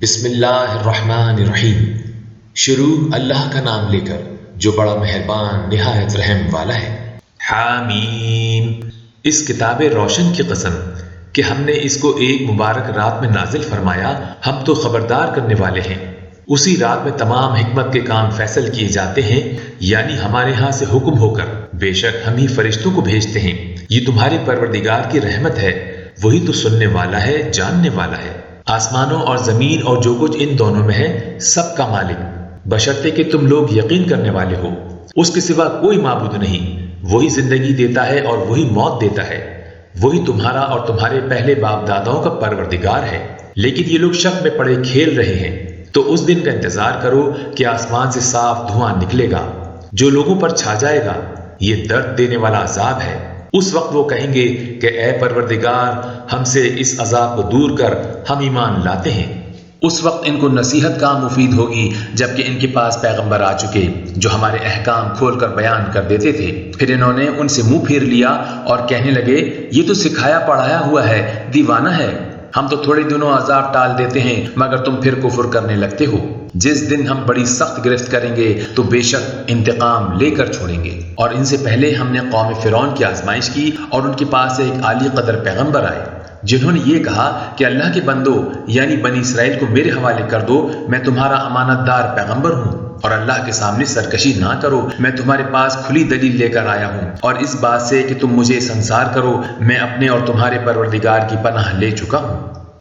بسم اللہ الرحمن الرحیم۔ شروع اللہ کا نام لے کر جو بڑا مہربان نہایت رحم والا ہے۔ حامیم، اس کتاب روشن کی قسم کہ ہم نے اس کو ایک مبارک رات میں نازل فرمایا، ہم تو خبردار کرنے والے ہیں۔ اسی رات میں تمام حکمت کے کام فیصل کیے جاتے ہیں، یعنی ہمارے ہاں سے حکم ہو کر۔ بے شک ہم ہی فرشتوں کو بھیجتے ہیں۔ یہ تمہارے پروردگار کی رحمت ہے، وہی تو سننے والا ہے، جاننے والا ہے۔ آسمانوں اور زمین اور جو کچھ ان دونوں میں ہے، سب کا مالک، بشرطے کہ تم لوگ یقین کرنے والے ہو۔ اس کے سوا کوئی معبود نہیں، وہی زندگی دیتا ہے اور وہی موت دیتا ہے، وہی تمہارا اور تمہارے پہلے باپ داداؤں کا پروردگار ہے۔ لیکن یہ لوگ شک میں پڑے کھیل رہے ہیں، تو اس دن کا انتظار کرو کہ آسمان سے صاف دھواں نکلے گا جو لوگوں پر چھا جائے گا۔ یہ درد دینے والا عذاب ہے۔ اس وقت وہ کہیں گے کہ اے پروردگار، ہم سے اس عذاب کو دور کر، ہم ایمان لاتے ہیں۔ اس وقت ان کو نصیحت کہاں مفید ہوگی، جبکہ ان کے پاس پیغمبر آ چکے جو ہمارے احکام کھول کر بیان کر دیتے تھے۔ پھر انہوں نے ان سے منہ پھیر لیا اور کہنے لگے، یہ تو سکھایا پڑھایا ہوا ہے، دیوانہ ہے۔ ہم تو تھوڑے دنوں عذاب ٹال دیتے ہیں، مگر تم پھر کفر کرنے لگتے ہو۔ جس دن ہم بڑی سخت گرفت کریں گے تو بے شک انتقام لے کر چھوڑیں گے۔ اور ان سے پہلے ہم نے قوم فرعون کی آزمائش کی، اور ان کے پاس ایک عالی قدر پیغمبر آئے جنہوں نے یہ کہا کہ اللہ کے بندو، یعنی بنی اسرائیل کو میرے حوالے کر دو، میں تمہارا امانت دار پیغمبر ہوں، اور اللہ کے سامنے سرکشی نہ کرو، میں تمہارے پاس کھلی دلیل لے کر آیا ہوں، اور اس بات سے کہ تم مجھے سنسار کرو، میں اپنے اور تمہارے پروردگار کی پناہ لے چکا ہوں،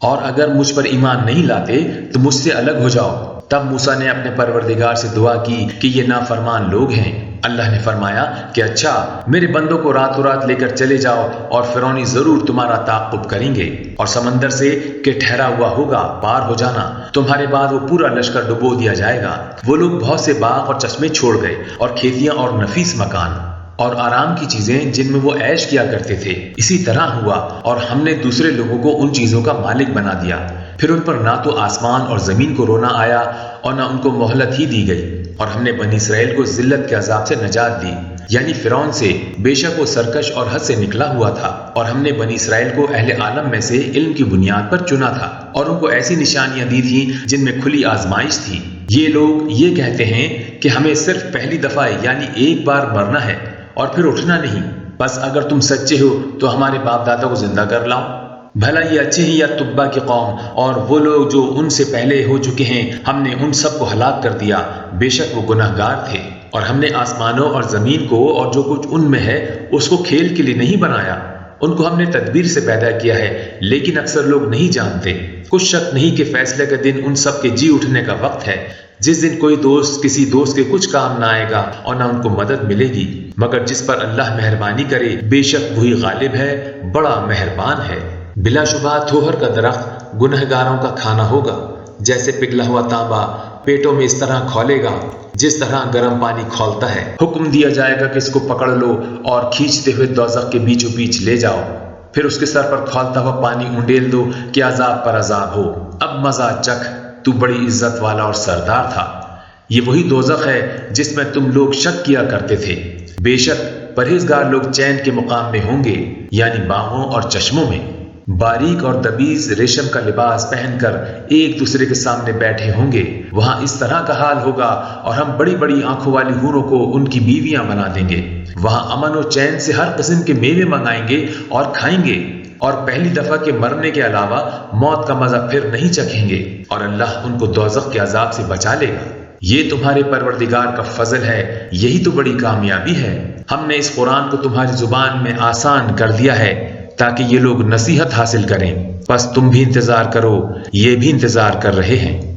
اور اگر مجھ پر ایمان نہیں لاتے تو مجھ سے الگ ہو جاؤ۔ تب موسیٰ نے اپنے پروردگار سے دعا کی کہ یہ نافرمان لوگ ہیں۔ اللہ نے فرمایا کہ اچھا، میرے بندوں کو راتوں رات لے کر چلے جاؤ، اور فرعونی ضرور تمہارا تعاقب کریں گے، اور سمندر سے کہ ٹھہرا ہوا ہوگا پار ہو جانا، تمہارے بعد وہ پورا لشکر ڈبو دیا جائے گا۔ وہ لوگ بہت سے باغ اور چشمے چھوڑ گئے، اور کھیتیاں اور نفیس مکان اور آرام کی چیزیں جن میں وہ عیش کیا کرتے تھے۔ اسی طرح ہوا، اور ہم نے دوسرے لوگوں کو ان چیزوں کا مالک بنا دیا۔ پھر ان پر نہ تو آسمان اور زمین کو رونا آیا، اور نہ ان کو مہلت ہی دی گئی، اور ہم نے بنی اسرائیل کو ذلت کے عذاب سے نجات دی، یعنی فرعون سے۔ بے شک وہ سرکش اور حد سے نکلا ہوا تھا، اور ہم نے بنی اسرائیل کو اہل عالم میں سے علم کی بنیاد پر چنا تھا، اور ان کو ایسی نشانیاں دی تھیں جن میں کھلی آزمائش تھی۔ یہ لوگ یہ کہتے ہیں کہ ہمیں صرف پہلی دفعہ یعنی ایک بار مرنا ہے اور پھر اٹھنا نہیں، بس اگر تم سچے ہو تو ہمارے باپ دادا کو زندہ کر لاؤ۔ بھلا یہ اچھے ہیں یا تبا کی قوم اور وہ لوگ جو ان سے پہلے ہو چکے ہیں، ہم نے ان سب کو ہلاک کر دیا، بے شک وہ گناہ گار تھے۔ اور ہم نے آسمانوں اور زمین کو اور جو کچھ ان میں ہے اس کو کھیل کے لیے نہیں بنایا، ان کو ہم نے تدبیر سے پیدا کیا ہے، لیکن اکثر لوگ نہیں جانتے۔ کچھ شک نہیں کہ فیصلے کا دن ان سب کے جی اٹھنے کا وقت ہے، جس دن کوئی دوست کسی دوست کے کچھ کام نہ آئے گا، اور نہ ان کو مدد ملے گی، مگر جس پر اللہ مہربانی کرے، بے شک وہی غالب ہے، بڑا مہربان ہے۔ بلا شبہ تھوہر کا درخت گنہگاروں کا کھانا ہوگا، جیسے پگھلا ہوا تانبا پیٹوں میں اس طرح کھولے گا جس طرح گرم پانی کھولتا ہے۔ حکم دیا جائے گا کہ اس کو پکڑ لو اور کھینچتے ہوئے دوزخ کے بیچوں بیچ لے جاؤ، پھر اس کے سر پر کھولتا ہوا پانی انڈیل دو کہ عذاب پر عذاب ہو، اب مزہ چکھ، تو بڑی عزت والا اور سردار تھا۔ یہ وہی دوزخ ہے جس میں تم لوگ شک کیا کرتے تھے۔ بے شک پرہیزگار لوگ چین کے مقام میں ہوں گے، یعنی باغوں اور چشموں میں، باریک اور دبیز ریشم کا لباس پہن کر ایک دوسرے کے سامنے بیٹھے ہوں گے۔ وہاں اس طرح کا حال ہوگا، اور ہم بڑی بڑی آنکھوں والی حوروں کو ان کی بیویاں بنا دیں گے۔ وہاں امن و چین سے ہر قسم کے میوے منگائیں گے اور کھائیں گے، اور پہلی دفعہ کے مرنے کے علاوہ موت کا مزہ پھر نہیں چکھیں گے، اور اللہ ان کو دوزخ کے عذاب سے بچا لے گا۔ یہ تمہارے پروردگار کا فضل ہے، یہی تو بڑی کامیابی ہے۔ ہم نے اس قرآن کو تمہاری زبان میں آسان کر دیا ہے تاکہ یہ لوگ نصیحت حاصل کریں، بس تم بھی انتظار کرو، یہ بھی انتظار کر رہے ہیں۔